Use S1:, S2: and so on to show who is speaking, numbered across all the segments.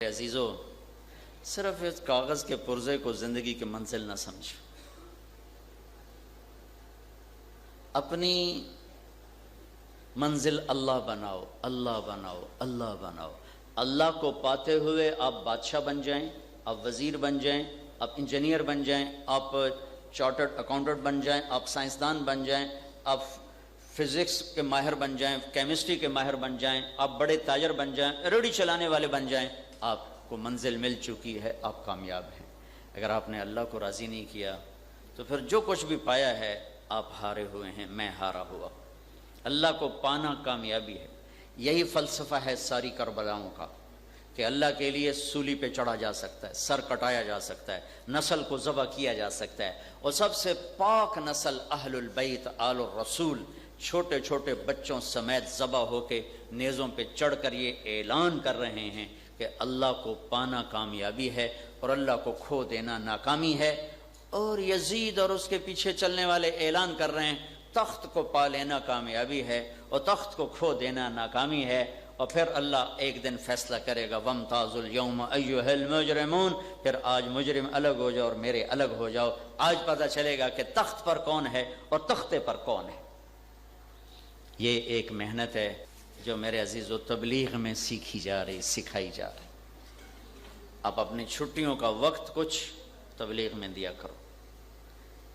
S1: عزیزو، صرف اس کاغذ کے پرزے کو زندگی کی منزل نہ سمجھو، اپنی منزل اللہ بناؤ، اللہ بناؤ، اللہ بناؤ۔ اللہ کو پاتے ہوئے آپ بادشاہ بن جائیں، آپ وزیر بن جائیں، آپ انجینئر بن جائیں، آپ چارٹرڈ اکاؤنٹنٹ بن جائیں، آپ سائنسدان بن جائیں، آپ فزکس کے ماہر بن جائیں، کیمسٹری کے ماہر بن جائیں، آپ بڑے تاجر بن جائیں، ریڑھی چلانے والے بن جائیں، آپ کو منزل مل چکی ہے، آپ کامیاب ہیں۔ اگر آپ نے اللہ کو راضی نہیں کیا تو پھر جو کچھ بھی پایا ہے آپ ہارے ہوئے ہیں، میں ہارا ہوا۔ اللہ کو پانا کامیابی ہے۔ یہی فلسفہ ہے ساری کربلاؤں کا کہ اللہ کے لیے سولی پہ چڑھا جا سکتا ہے، سر کٹایا جا سکتا ہے، نسل کو ذبح کیا جا سکتا ہے، اور سب سے پاک نسل اہل البیت آل الرسول چھوٹے چھوٹے بچوں سمیت ذبح ہو کے نیزوں پہ چڑھ کر یہ اعلان کر رہے ہیں کہ اللہ کو پانا کامیابی ہے اور اللہ کو کھو دینا ناکامی ہے۔ اور یزید اور اس کے پیچھے چلنے والے اعلان کر رہے ہیں تخت کو پا لینا کامیابی ہے اور تخت کو کھو دینا ناکامی ہے۔ اور پھر اللہ ایک دن فیصلہ کرے گا وَامْتَازُوا الْيَوْمَ أَيُّهَا الْمُجْرِمُونَ، پھر آج مجرم الگ ہو جاؤ اور میرے الگ ہو جاؤ۔ آج پتہ چلے گا کہ تخت پر کون ہے اور تختے پر کون ہے۔ یہ ایک محنت ہے جو میرے عزیز و تبلیغ میں سیکھی جا رہی، سکھائی جا رہی۔ آپ اپنی چھٹیوں کا وقت کچھ تبلیغ میں دیا کرو،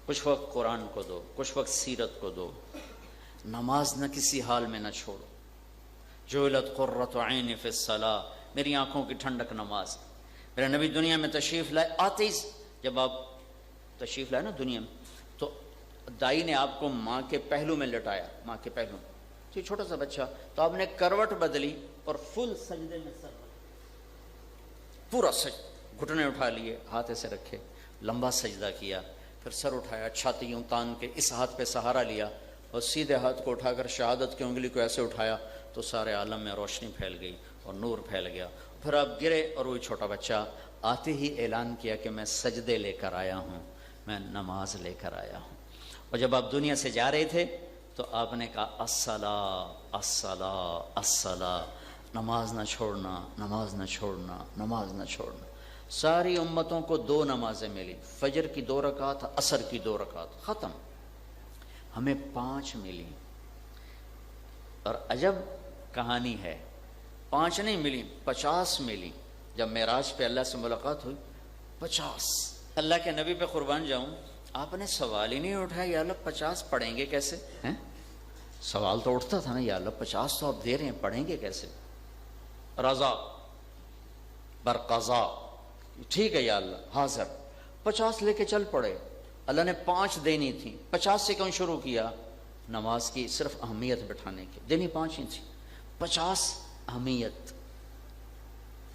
S1: کچھ وقت قرآن کو دو، کچھ وقت سیرت کو دو۔ نماز نہ کسی حال میں نہ چھوڑو۔ جعلت قرۃ عینی فی الصلاۃ، میری آنکھوں کی ٹھنڈک نماز۔ میرے نبی دنیا میں تشریف لائے، آتے ہی جب آپ تشریف لائے نا دنیا میں، تو دائی نے آپ کو ماں کے پہلو میں لٹایا، ماں کے پہلو میں، یہ چھوٹا سا بچہ، تو آپ نے کروٹ بدلی اور فل سجدے میں سر پورا گھٹنے اٹھا لیے، ہاتھ ایسے رکھے، لمبا سجدہ کیا، پھر سر اٹھایا، چھاتی یوں تان کے اس ہاتھ پہ سہارا لیا اور سیدھے ہاتھ کو اٹھا کر شہادت کی انگلی کو ایسے اٹھایا تو سارے عالم میں روشنی پھیل گئی اور نور پھیل گیا۔ پھر آپ گرے اور وہی چھوٹا بچہ آتے ہی اعلان کیا کہ میں سجدے لے کر آیا ہوں، میں نماز لے کر آیا ہوں۔ اور جب آپ دنیا سے جا رہے تھے تو آپ نے کہا الصلاۃ الصلاۃ الصلاۃ، نماز نہ چھوڑنا، نماز نہ چھوڑنا، نماز نہ چھوڑنا۔ ساری امتوں کو 2 نمازیں ملی، فجر کی 2 رکعت، عصر کی 2 رکعت، ختم۔ ہمیں 5 ملی، اور عجب کہانی ہے، 5 نہیں ملی، 50 ملی۔ جب معراج پہ اللہ سے ملاقات ہوئی، 50۔ اللہ کے نبی پہ قربان جاؤں، آپ نے سوال ہی نہیں اٹھایا یا اللہ 50 پڑھیں گے کیسے ہیں؟ سوال تو اٹھتا تھا نا، یا اللہ 50 تو آپ دے رہے ہیں، پڑھیں گے کیسے؟ رضا برقضا، ٹھیک ہے یا اللہ حاضر۔ 50 لے کے چل پڑے۔ اللہ نے 5 دینی تھی، 50 سے کیوں شروع کیا؟ نماز کی صرف اہمیت بٹھانے کی، دینی 5 ہی تھی، 50 اہمیت،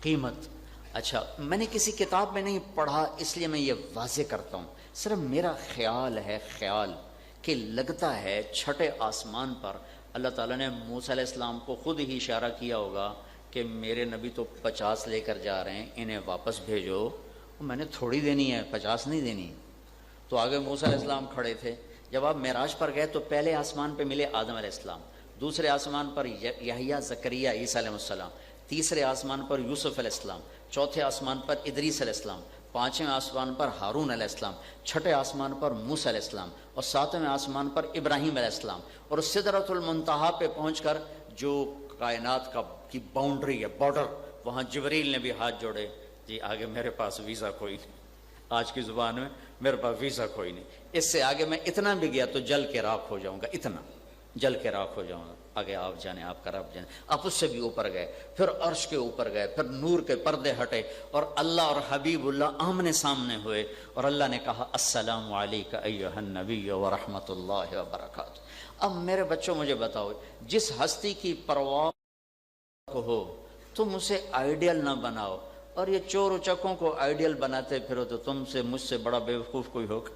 S1: قیمت۔ اچھا، میں نے کسی کتاب میں نہیں پڑھا اس لیے میں یہ واضح کرتا ہوں، صرف میرا خیال ہے، خیال کہ لگتا ہے چھٹے آسمان پر اللہ تعالیٰ نے موسیٰ علیہ السلام کو خود ہی اشارہ کیا ہوگا کہ میرے نبی تو 50 لے کر جا رہے ہیں، انہیں واپس بھیجو، میں نے تھوڑی دینی ہے، 50 نہیں دینی۔ تو آگے موسیٰ علیہ السلام کھڑے تھے۔ جب آپ معراج پر گئے تو پہلے آسمان پہ ملے آدم علیہ السلام، دوسرے آسمان پر یحییٰ، زکریا، عیسیٰ علیہ السلام، تیسرے آسمان پر یوسف علیہ السلام، چوتھے آسمان پر ادریس علیہ السلام، 5ویں آسمان پر ہارون علیہ السلام، 6ٹھے آسمان پر موسیٰ علیہ السلام، اور 7ویں آسمان پر ابراہیم علیہ السلام۔ اور سدرۃ المنتہا پہ پہنچ کر جو کائنات کی باؤنڈری ہے، بارڈر، وہاں جبریل نے بھی ہاتھ جوڑے، جی آگے میرے پاس ویزا کوئی نہیں، آج کی زبان میں میرے پاس ویزا کوئی نہیں، اس سے آگے میں اتنا بھی گیا تو جل کے راکھ ہو جاؤں گا، اتنا جل کے راکھ ہو جاؤں گا، آگے آپ جانے، آپ کا رب جانے۔ آپ اس سے بھی اوپر گئے، پھر عرش کے اوپر گئے، پھر نور کے پردے ہٹے اور اللہ اور حبیب اللہ آمنے سامنے ہوئے، اور اللہ نے کہا السلام علیک ایھا النبی ورحمۃ اللہ وبرکاتہ۔ اب میرے بچوں مجھے بتاؤ، جس ہستی کی پرواہ ہو تم اسے آئیڈیل نہ بناؤ، اور یہ چور اچکوں کو آئیڈیل بناتے پھرو تو تم سے مجھ سے بڑا بیوقوف کوئی ہوگا؟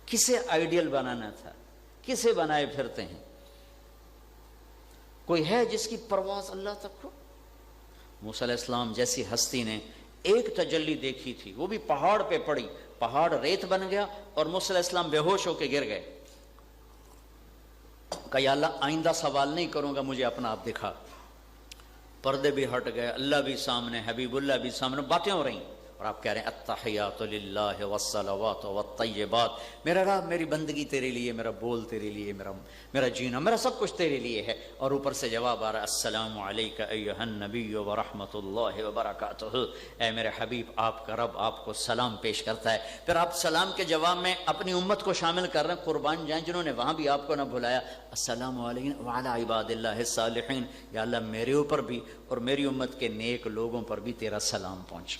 S1: کسے آئیڈیل بنانا تھا؟ کسے بنائے پھرتے ہیں؟ کوئی ہے جس کی پرواز اللہ تک ہو؟ موسیٰ علیہ السلام جیسی ہستی نے ایک تجلی دیکھی تھی، وہ بھی پہاڑ پہ پڑی، پہاڑ ریت بن گیا اور موسیٰ علیہ السلام بے ہوش ہو کے گر گئے۔ کہا یا اللہ آئندہ سوال نہیں کروں گا، مجھے اپنا آپ دکھا۔ پردے بھی ہٹ گئے، اللہ بھی سامنے، حبیب اللہ بھی سامنے، باتیں ہو رہی، اور آپ کہہ رہے ہیں التحیات للہ والصلوات والطیبات، میرا رب میری بندگی تیرے لیے، میرا بول تیرے لیے، میرا جینا، میرا سب کچھ تیرے لیے ہے، اور اوپر سے جواب آ رہا ہے السلام علیک ایھا النبی ورحمۃ اللہ وبرکاتہ، اے میرے حبیب آپ کا رب آپ کو سلام پیش کرتا ہے۔ پھر آپ سلام کے جواب میں اپنی امت کو شامل کر رہے ہیں، قربان جائیں جنہوں نے وہاں بھی آپ کو نہ بھلایا، السلام علیکم وعلی عباد اللہ الصالحین، یا اللہ میرے اوپر بھی اور میری امت کے نیک لوگوں پر بھی تیرا سلام پہنچ۔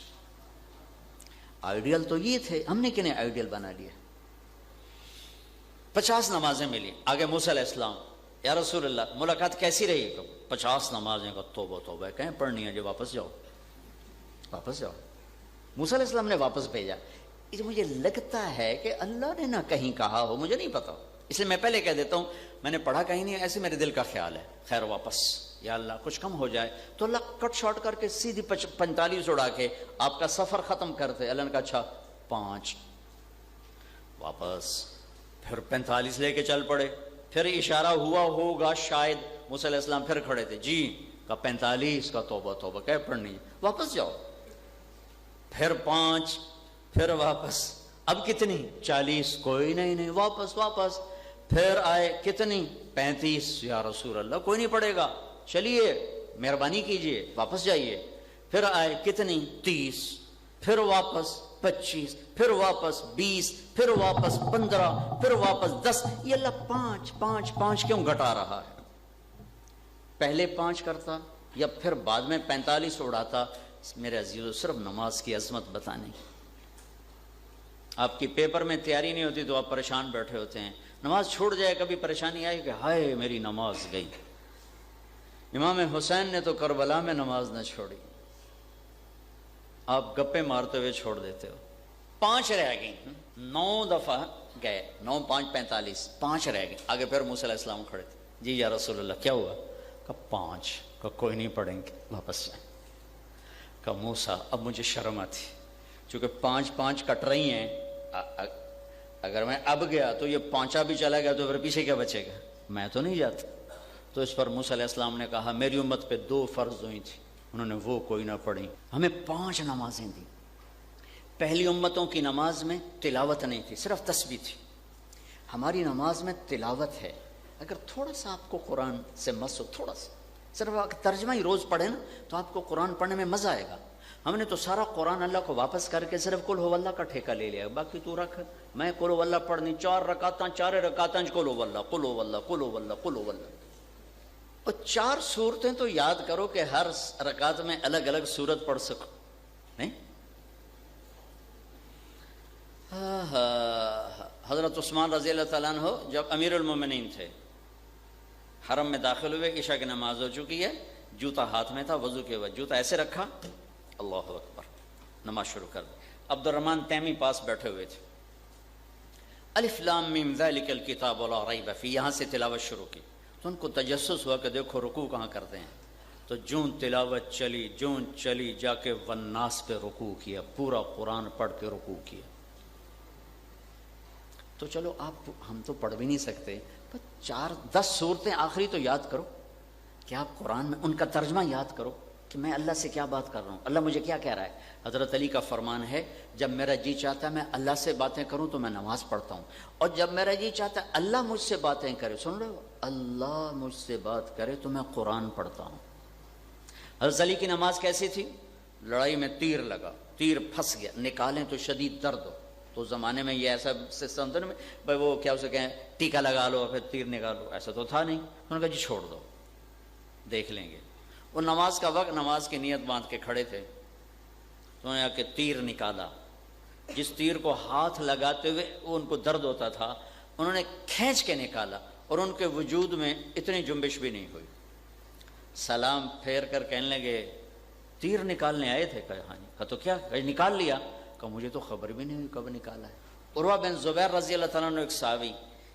S1: آئیڈیل تو یہ تھے، ہم نے کنہیں آئیڈیل بنا لیا۔ 50 نمازیں ملی، آگے موسیٰ علیہ السلام، یا رسول اللہ ملاقات کیسی رہی؟ 50 نمازیں کا توبہ توبہ کہیں پڑھنی ہے جو واپس جاؤ، واپس جاؤ۔ موسیٰ علیہ السلام نے واپس بھیجا۔ مجھے لگتا ہے کہ اللہ نے نہ کہیں کہا ہو، مجھے نہیں پتا، اس لیے میں پہلے کہہ دیتا ہوں، میں نے پڑھا کہیں نہیں، ایسے میرے دل کا خیال ہے، خیر واپس، یا اللہ کچھ کم ہو جائے تو اللہ کٹ شارٹ کر کے سیدھی 45 اڑا کے آپ کا سفر ختم کرتے۔ اللہ نے کہا اچھا 5 واپس، پھر 45 لے کے چل پڑے، پھر اشارہ ہوا ہوگا شاید، موسیٰ علیہ السلام پھر کھڑے تھے، جی کا 45 کا توبہ توبہ کہ پڑھنی ہے، واپس جاؤ، پھر 5، پھر واپس، اب کتنی 40، کوئی نہیں، واپس واپس، پھر آئے کتنی 35، یا رسول اللہ کوئی نہیں پڑے گا، چلیے مہربانی کیجئے واپس جائیے، پھر آئے کتنی 30، پھر واپس 25، پھر واپس 20، پھر واپس 15، پھر واپس 10، یہ اللہ 5 کیوں گھٹا رہا ہے؟ پہلے 5 کرتا یا پھر بعد میں 45 اڑاتا؟ میرے عزیزو صرف نماز کی عظمت بتانے، آپ کی پیپر میں تیاری نہیں ہوتی تو آپ پریشان بیٹھے ہوتے ہیں، نماز چھوڑ جائے کبھی پریشانی آئی کہ ہائے میری نماز گئی۔ امام حسین نے تو کربلا میں نماز نہ چھوڑی، آپ گپے مارتے ہوئے چھوڑ دیتے ہو۔ 5 رہ گئی، 9 دفعہ گئے، 9 5 45، 5 رہ گئے، آگے پھر موسیٰ علیہ السلام کھڑے تھے، جی یا رسول اللہ کیا ہوا؟ کہا 5، کہا کوئی نہیں پڑھیں گے، واپس جائیں۔ کہا موسیٰ اب مجھے شرم آتی، چونکہ 5 کٹ رہی ہیں، اگر میں اب گیا تو یہ 5 بھی چلا گیا تو پھر پیچھے کیا بچے گا، میں تو نہیں جاتا۔ تو اس پر موسیٰ علیہ السلام نے کہا میری امت پہ 2 فرض ہوئی تھی، انہوں نے وہ کوئی نہ پڑھی، ہمیں 5 نمازیں دی۔ پہلی امتوں کی نماز میں تلاوت نہیں تھی، صرف تسبیح تھی، ہماری نماز میں تلاوت ہے۔ اگر تھوڑا سا آپ کو قرآن سے مس ہو، تھوڑا سا، صرف ترجمہ ہی روز پڑھیں نا تو آپ کو قرآن پڑھنے میں مزہ آئے گا۔ ہم نے تو سارا قرآن اللہ کو واپس کر کے صرف قل ہو اللہ کا ٹھیکہ لے لیا، باقی تو رکھ، میں قل ہو اللہ پڑھنی 4 رکعتاں، 4 رکعتاں قل ہو اللہ، قل ہو اللہ، قل ہو اللہ، قل ہو اللہ، اور 4 سورتیں تو یاد کرو کہ ہر رکعت میں الگ الگ سورت پڑھ سکو، نہیں؟ حضرت عثمان رضی اللہ تعالیٰ عنہ جب امیر المومنین تھے، حرم میں داخل ہوئے، عشاء کی نماز ہو چکی ہے، جوتا ہاتھ میں تھا، وضو کے بعد جوتا ایسے رکھا، اللہ اکبر، نماز شروع کر دی۔ عبد الرحمن تیمی پاس بیٹھے ہوئے تھے، الف لام میم ذالک الکتاب لا ریب فیہ، یہاں سے تلاوت شروع کی، تو ان کو تجسس ہوا کہ دیکھو رکوع کہاں کرتے ہیں، تو جون تلاوت چلی، جون چلی، جا کے والناس پہ رکوع کیا، پورا قرآن پڑھ کے رکوع کیا۔ تو چلو آپ، ہم تو پڑھ بھی نہیں سکتے، پر 4-10 صورتیں آخری تو یاد کرو کہ آپ قرآن میں ان کا ترجمہ یاد کرو کہ میں اللہ سے کیا بات کر رہا ہوں، اللہ مجھے کیا کہہ رہا ہے۔ حضرت علی کا فرمان ہے جب میرا جی چاہتا ہے میں اللہ سے باتیں کروں تو میں نماز پڑھتا ہوں، اور جب میرا جی چاہتا ہے اللہ مجھ سے باتیں کرے، سن رہے ہو، اللہ مجھ سے بات کرے تو میں قرآن پڑھتا ہوں۔ حضرت علی کی نماز کیسی تھی؟ لڑائی میں تیر لگا، تیر پھنس گیا، نکالیں تو شدید درد ہو، تو زمانے میں یہ ایسا سسٹم تھا نا بھائی، وہ کیا اسے کہیں ٹیکا لگا لو پھر تیر نکالو، ایسا تو تھا نہیں، انہوں نے کہا جی چھوڑ دو دیکھ لیں گے۔ وہ نماز کا وقت، نماز کی نیت باندھ کے کھڑے تھے، تو انہوں نے کہا کہ تیر نکالا، جس تیر کو ہاتھ لگاتے ہوئے وہ ان کو درد ہوتا تھا، انہوں نے کھینچ کے نکالا، اور ان کے وجود میں اتنی جنبش بھی نہیں ہوئی۔ سلام پھیر کر کہنے لگے تیر نکالنے آئے تھے؟ کہا ہاں جی۔ کہا تو کیا نکال لیا؟ کہا مجھے تو خبر بھی نہیں ہوئی کب نکالا ہے۔ عروہ بن زبیر رضی اللہ تعالیٰ عنہ ایک صحابی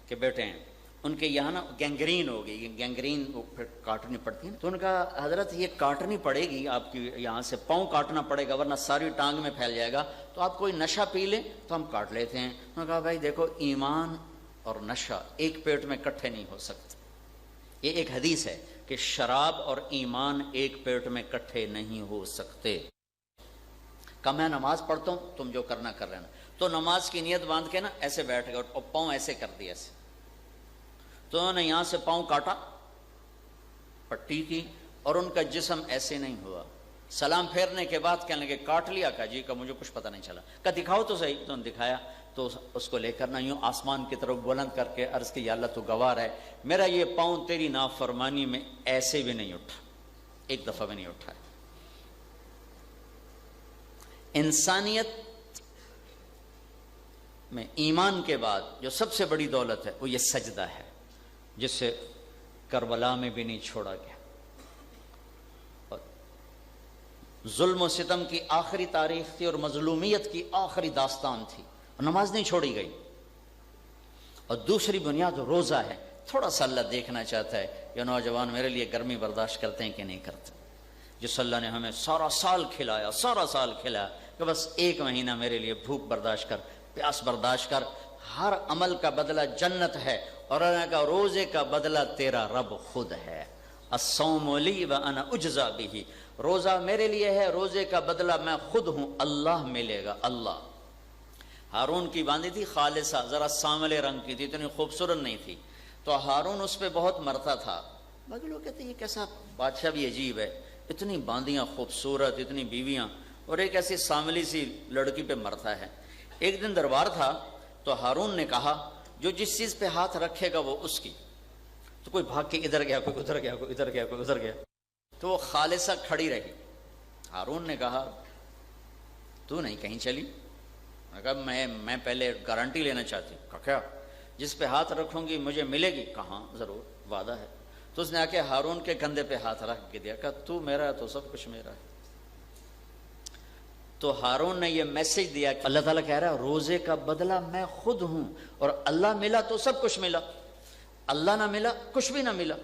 S1: کے بیٹے ہیں، ان کے یہاں نا گینگرین ہو گئی، گینگرین پھر کاٹنی پڑتی ہے، تو ان کا حضرت یہ کاٹنی پڑے گی آپ کی، یہاں سے پاؤں کاٹنا پڑے گا ورنہ ساری ٹانگ میں پھیل جائے گا، تو آپ کوئی نشہ پی لیں تو ہم کاٹ لیتے ہیں۔ انہوں نے کہا بھائی دیکھو، ایمان اور نشہ ایک پیٹ میں اکٹھے نہیں ہو سکتے، یہ ایک حدیث ہے، کہ شراب اور ایمان ایک پیٹ میں کٹھے نہیں ہو سکتے۔ کہا میں نماز پڑھتا ہوں، تم جو کرنا کر رہے نا۔ تو نماز کی نیت باندھ کے نا ایسے بیٹھ گئے اور پاؤں ایسے کر دیا ایسے، تو انہوں نے یہاں سے پاؤں کاٹا، پٹی کی، اور ان کا جسم ایسے نہیں ہوا۔ سلام پھیرنے کے بعد کہنے لگے کاٹ لیا؟ کہا جی، کہا مجھے کچھ پتہ نہیں چلا۔ کہا دکھاؤ تو صحیح۔ تو دکھایا تو اس کو لے کر نہ یوں آسمان کی طرف بلند کر کے عرض کی یا اللہ تو گواہ ہے، میرا یہ پاؤں تیری نافرمانی میں ایسے بھی نہیں اٹھا، ایک دفعہ بھی نہیں اٹھا ہے۔ انسانیت میں ایمان کے بعد جو سب سے بڑی دولت ہے وہ یہ سجدہ ہے، جس سے کربلا میں بھی نہیں چھوڑا گیا، اور ظلم و ستم کی آخری تاریخ تھی اور مظلومیت کی آخری داستان تھی، اور نماز نہیں چھوڑی گئی۔ اور دوسری بنیاد روزہ ہے۔ تھوڑا سا اللہ دیکھنا چاہتا ہے یہ نوجوان میرے لیے گرمی برداشت کرتے ہیں کہ نہیں کرتے۔ جس اللہ نے ہمیں سارا سال کھلایا کہ بس ایک مہینہ میرے لیے بھوک برداشت کر، پیاس برداشت کر، ہر عمل کا بدلہ جنت ہے، اور اللہ نے کہا روزے کا بدلہ تیرا رب خود ہے۔ الصوم لی وانا اجزا بہ، روزہ میرے لیے ہے، روزے کا بدلہ میں خود ہوں، اللہ ملے گا، اللہ۔ ہارون کی باندھی تھی خالصہ، ذرا سانولے رنگ کی تھی، اتنی خوبصورت نہیں تھی، تو ہارون اس پہ بہت مرتا تھا۔ باقی لوگ کہتے ہیں یہ کیسا بادشاہ بھی عجیب ہے، اتنی باندیاں خوبصورت، اتنی بیویاں، اور ایک ایسی سانولی سی لڑکی پہ مرتا ہے۔ ایک دن دربار تھا تو ہارون نے کہا جو جس چیز پہ ہاتھ رکھے گا وہ اس کی، تو کوئی بھاگ کے ادھر گیا، کوئی ادھر گیا، کوئی ادھر گیا، کوئی ادھر گیا، تو وہ خالصہ کھڑی رہی۔ ہارون نے کہا تو نہیں کہیں چلی؟ میں کہا میں پہلے گارنٹی لینا چاہتی ہوں۔ کہا کیا؟ جس پہ ہاتھ رکھوں گی مجھے ملے گی؟ کہاں ضرور، وعدہ ہے۔ تو اس نے آ کے ہارون کے کندھے پہ ہاتھ رکھ کے دیا، کہا تو میرا ہے تو سب کچھ میرا ہے۔ تو ہارون نے یہ میسج دیا کہ اللہ تعالیٰ کہہ رہا ہے روزے کا بدلہ میں خود ہوں، اور اللہ ملا تو سب کچھ ملا، اللہ نہ ملا کچھ بھی نہ ملا۔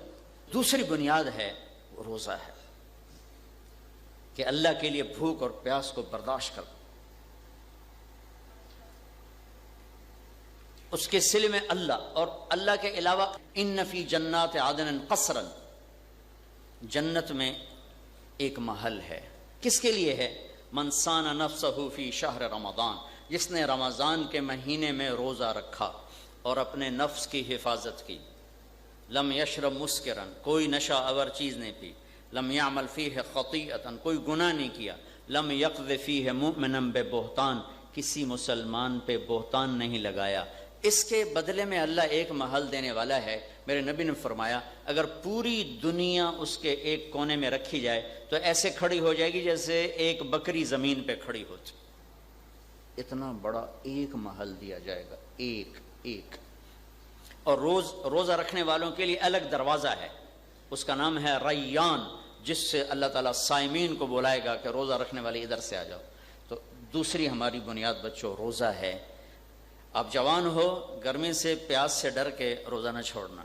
S1: دوسری بنیاد ہے وہ روزہ ہے کہ اللہ کے لیے بھوک اور پیاس کو برداشت کر، اس کے سلے میں اللہ، اور اللہ کے علاوہ ان فی جنات عدن قصرا، جنت میں ایک محل ہے۔ کس کے لیے ہے؟ من صان نفسہ فی شہر رمضان، جس نے رمضان کے مہینے میں روزہ رکھا اور اپنے نفس کی حفاظت کی۔ لم یشرب مسکرا، کوئی نشہ آور چیز نہیں پی۔ لم یعمل فیہ خطیئتا، کوئی گناہ نہیں کیا۔ لم یقذ فیہ مؤمنا ببہتان، کسی مسلمان پہ بہتان نہیں لگایا۔ اس کے بدلے میں اللہ ایک محل دینے والا ہے۔ میرے نبی نے فرمایا اگر پوری دنیا اس کے ایک کونے میں رکھی جائے تو ایسے کھڑی ہو جائے گی جیسے ایک بکری زمین پہ کھڑی ہوتی، اتنا بڑا ایک محل دیا جائے گا، ایک۔ اور روزہ رکھنے والوں کے لیے الگ دروازہ ہے، اس کا نام ہے ریان، جس سے اللہ تعالیٰ صائمین کو بلائے گا کہ روزہ رکھنے والے ادھر سے آ جاؤ۔ تو دوسری ہماری بنیاد بچوں روزہ ہے۔ آپ جوان ہو، گرمی سے پیاس سے ڈر کے روزہ نہ چھوڑنا،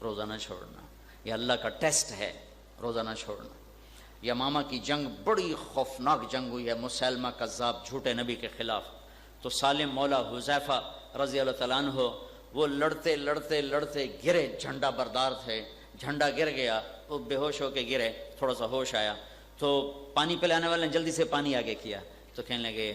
S1: روزہ نہ چھوڑنا، یہ اللہ کا ٹیسٹ ہے، روزہ نہ چھوڑنا۔ یمامہ کی جنگ بڑی خوفناک جنگ ہوئی ہے، مسیلمہ کذاب جھوٹے نبی کے خلاف۔ تو سالم مولا حذیفہ رضی اللہ تعالیٰ عنہ وہ لڑتے لڑتے لڑتے گرے، جھنڈا بردار تھے، جھنڈا گر گیا، وہ بے ہوش ہو کے گرے، تھوڑا سا ہوش آیا تو پانی پلانے والے نے جلدی سے پانی آگے کیا، تو کہنے لگے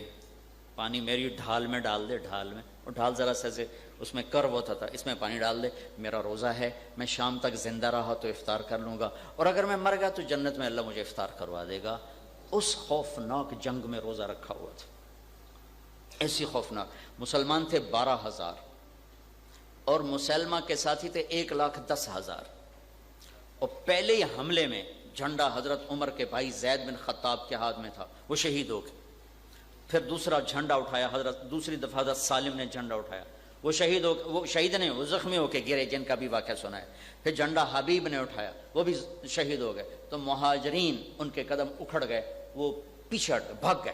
S1: پانی میری ڈھال میں ڈال دے، ڈھال میں، اور ڈھال ذرا سا سے اس میں کرو ہوتا تھا، اس میں پانی ڈال دے، میرا روزہ ہے، میں شام تک زندہ رہا تو افطار کر لوں گا، اور اگر میں مر گیا تو جنت میں اللہ مجھے افطار کروا دے گا۔ اس خوفناک جنگ میں روزہ رکھا ہوا تھا، ایسی خوفناک۔ مسلمان تھے 12,000 اور مسلمہ کے ساتھی تھے 1,10,000، اور پہلے ہی حملے میں جھنڈا حضرت عمر کے بھائی زید بن خطاب کے ہاتھ میں تھا، وہ شہید ہو گئے۔ پھر دوسرا جھنڈا اٹھایا دوسری دفعہ حضرت سالم نے جھنڈا اٹھایا، وہ شہید نہیں، وہ زخمی ہو کے گرے، جن کا بھی واقعہ سنا ہے۔ پھر جھنڈا حبیب نے اٹھایا، وہ بھی شہید ہو گئے۔ تو مہاجرین ان کے قدم اکھڑ گئے، وہ پیچھے بھاگ گئے۔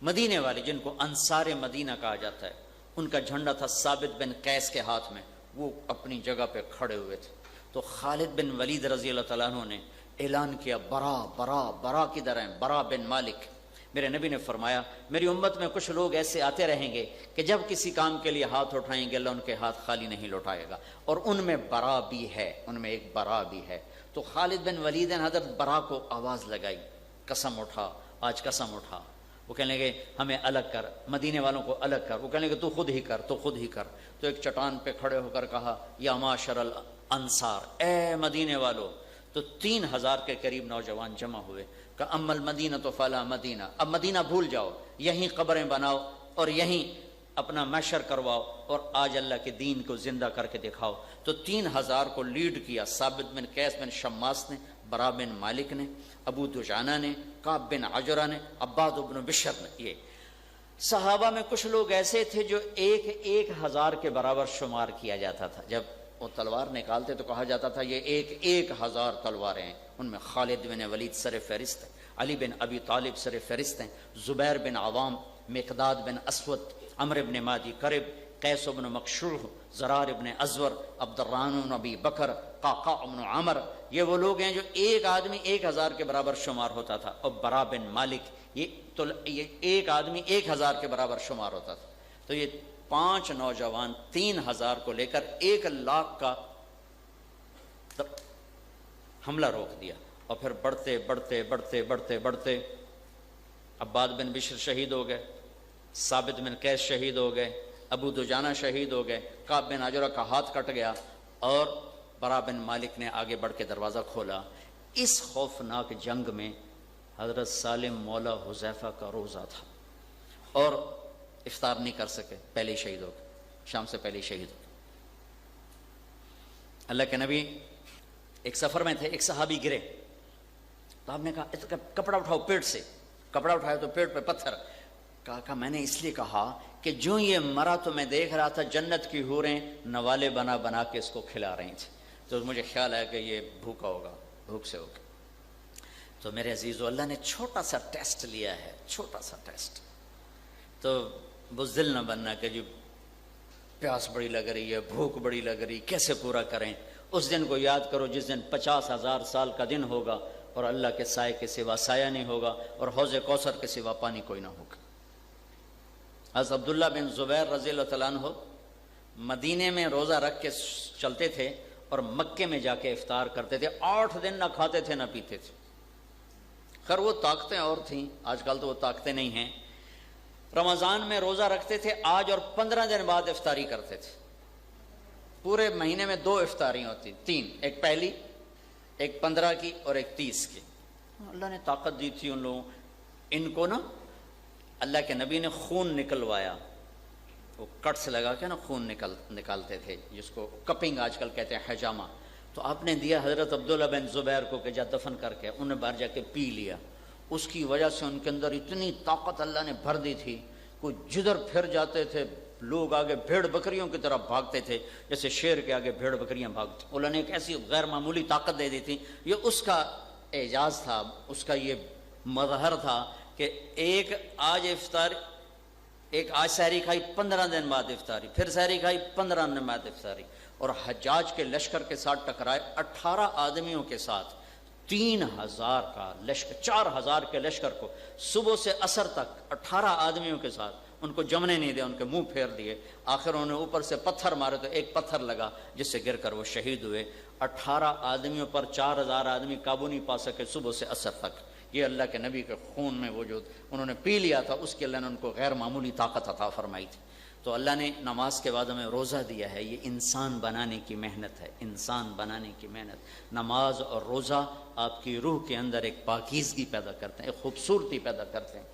S1: مدینے والے جن کو انصار مدینہ کہا جاتا ہے، ان کا جھنڈا تھا ثابت بن قیس کے ہاتھ میں، وہ اپنی جگہ پہ کھڑے ہوئے تھے۔ تو خالد بن ولید رضی اللہ تعالیٰ عنہ نے اعلان کیا برا کدھر ہیں؟ برا بن مالک۔ میرے نبی نے فرمایا میری امت میں کچھ لوگ ایسے آتے رہیں گے کہ جب کسی کام کے لیے ہاتھ اٹھائیں گے اللہ ان کے ہاتھ خالی نہیں لوٹائے گا، اور ان میں برا بھی ہے، ان میں ایک برا بھی ہے۔ تو تو خالد بن ولید نے حضرت برا کو آواز لگائی، قسم اٹھا، آج قسم اٹھا۔ وہ کہنے لگے ہمیں الگ کر، مدینے والوں کو الگ کر۔ وہ کہنے لگے تو خود ہی کر، تو خود ہی کر۔ تو ایک چٹان پہ کھڑے ہو کر کہا یا معاشر الانصار، اے مدینے والو۔ تو 3000 کے قریب نوجوان جمع ہوئے کہ اما المدینہ تو فلا مدینہ، اب مدینہ بھول جاؤ، یہیں قبریں بناؤ اور یہیں اپنا محشر کرواؤ اور آج اللہ کے دین کو زندہ کر کے دکھاؤ۔ تو 3000 کو لیڈ کیا ثابت بن قیس بن شماس نے، برا بن مالک نے، ابو دجانہ نے، کعب بن عجرہ نے، عباد بن بشر نے۔ یہ صحابہ میں کچھ لوگ ایسے تھے جو 1000 کے برابر شمار کیا جاتا تھا۔ جب وہ تلوار نکالتے تو کہا جاتا تھا یہ 1000 تلواریں ہیں۔ ان میں خالد بن ولید سر فہرست ہیں، علی بن ابی طالب سر فہرست ہیں، زبیر بن عوام، مقداد بن اسود، عمرو بن مادی کرب، قیس بن مکشوح، زرار بن ازور، عبد الرحمن بن ابی بکر، قعقاع بن عمر۔ یہ وہ لوگ ہیں جو ایک آدمی 1000 کے برابر شمار ہوتا تھا۔ اور برا بن مالک، یہ ایک آدمی 1000 کے برابر شمار ہوتا تھا۔ تو یہ 5 نوجوان 3000 کو لے کر 1,00,000 کا حملہ روک دیا، اور پھر بڑھتے بڑھتے بڑھتے بڑھتے بڑھتے عباد بن بشر شہید ہو گئے، ثابت بن قیس شہید ہو گئے، ابو دجانہ شہید ہو گئے، کعب بن عجرہ کا ہاتھ کٹ گیا، اور برا بن مالک نے آگے بڑھ کے دروازہ کھولا۔ اس خوفناک جنگ میں حضرت سالم مولا حذیفہ کا روزہ تھا اور افطار نہیں کر سکے، پہلے ہی شہید ہو گئے، شام سے پہلے ہی شہید ہو گئے۔ اللہ کے نبی ایک سفر میں تھے، ایک صحابی گرے تو آپ نے کہا کپڑا اٹھاؤ پیٹ سے۔ کپڑا اٹھایا تو پیٹ پہ پتھر۔ کہا میں نے اس لیے کہا کہ جو یہ مرا تو میں دیکھ رہا تھا جنت کی حوریں نوالے بنا بنا کے اس کو کھلا رہی تھیں، تو مجھے خیال آیا کہ یہ بھوکا ہوگا، بھوک سے ہوگا۔ تو میرے عزیزو، اللہ نے چھوٹا سا ٹیسٹ لیا ہے، چھوٹا سا ٹیسٹ۔ تو بزدل نہ بننا کہ جو پیاس بڑی لگ رہی ہے، بھوک بڑی لگ رہی، کیسے پورا کریں۔ اس دن کو یاد کرو جس دن 50,000 سال کا دن ہوگا اور اللہ کے سائے کے سوا سایہ نہیں ہوگا اور حوض کوثر کے سوا پانی کوئی نہ ہوگا۔ حضرت عبداللہ بن زبیر رضی اللہ تعالیٰ عنہ مدینے میں روزہ رکھ کے چلتے تھے اور مکے میں جا کے افطار کرتے تھے، 8 دن نہ کھاتے تھے نہ پیتے تھے۔ خیر وہ طاقتیں اور تھیں، آج کل تو وہ طاقتیں نہیں ہیں۔ رمضان میں روزہ رکھتے تھے آج اور 15 دن بعد افطاری کرتے تھے۔ پورے مہینے میں 2 افطاریاں ہوتی، 3، ایک پہلی، ایک 15 کی اور ایک 30 کی۔ اللہ نے طاقت دی تھی ان لوگوں۔ ان کو نا اللہ کے نبی نے خون نکلوایا، وہ کٹ سے لگا کے نا خون نکالتے تھے، جس کو کپنگ آج کل کہتے ہیں، حجامہ۔ تو آپ نے دیا حضرت عبداللہ بن زبیر کو کہ جا دفن کر کے، انہوں نے باہر جا کے پی لیا۔ اس کی وجہ سے ان کے اندر اتنی طاقت اللہ نے بھر دی تھی، کوئی جدھر پھر جاتے تھے لوگ آگے بھیڑ بکریوں کی طرح بھاگتے تھے، جیسے شیر کے آگے بھیڑ بکریاں بھاگتی۔ اللہ نے ایک ایسی غیر معمولی طاقت دے دی تھی۔ یہ اس کا اعجاز تھا، اس کا یہ مظہر تھا کہ ایک آج سحری کھائی، 15 دن بعد افطاری، پھر سحری کھائی، 15 دن بعد افطاری۔ اور حجاج کے لشکر کے ساتھ ٹکرائے، 18 آدمیوں کے ساتھ 3000 کا لشکر، 4000 کے لشکر کو صبح سے عصر تک 18 آدمیوں کے ساتھ ان کو جمنے نہیں دیا، ان کے منہ پھیر دیے۔ آخر انہوں نے اوپر سے پتھر مارے تو ایک پتھر لگا جس سے گر کر وہ شہید ہوئے۔ 18 آدمیوں پر 4000 آدمی قابو نہیں پا سکے صبح سے عصر تک۔ یہ اللہ کے نبی کے خون میں وہ جو انہوں نے پی لیا تھا، اس کی اللہ نے ان کو غیر معمولی طاقت عطا فرمائی تھی۔ تو اللہ نے نماز کے بعد ہمیں روزہ دیا ہے، یہ انسان بنانے کی محنت ہے، انسان بنانے کی محنت۔ نماز اور روزہ آپ کی روح کے اندر ایک پاکیزگی پیدا کرتے ہیں، ایک خوبصورتی پیدا کرتے ہیں۔